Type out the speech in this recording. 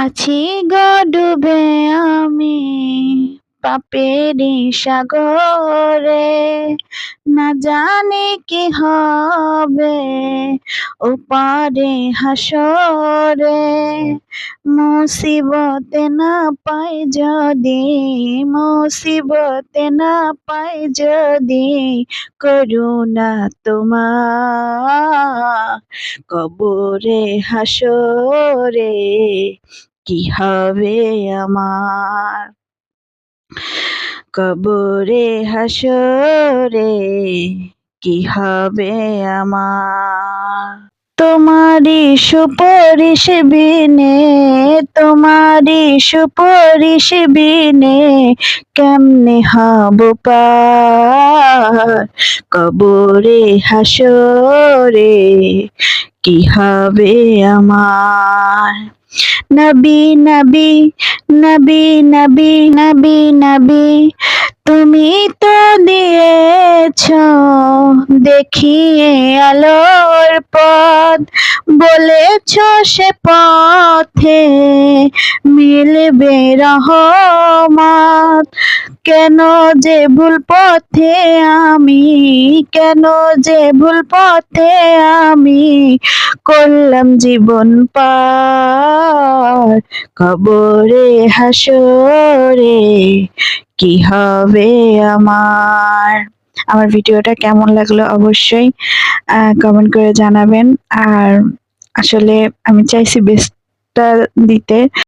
আছি গো ডুবে আমি পাপেরই সাগরে, না জানি কি হবে ওপারে হাসরে। মুসিবতে না পাই যদি, মুসিবতে না পাই যদি করুণা তোমার, কবরে হাসরে কি হবে আমার, কবরে হাসরে কি হবে আমার। তোমারই সুপারিশ বিনে, তোমারই সুপারিশ বিনে কেমনে হব পার, কবরে হাসরে কি হবে আমার। নবী নবী নবী নবী নবী নবী তুমি তো দিয়েছ দেখিয়ে আলোর পথ, বলেছ সে পথে মিলবে রহমত। কেন যে ভুল পথে আমি, কেন যে ভুল পথে আমি করলাম জীবন পার, কবরে হাসরে কি হবে আমার। আমার ভিডিওটা কেমন লাগলো অবশ্যই কমেন্ট করে জানাবেন। আর আসলে আমি চাইছি বেস্টটা দিতে।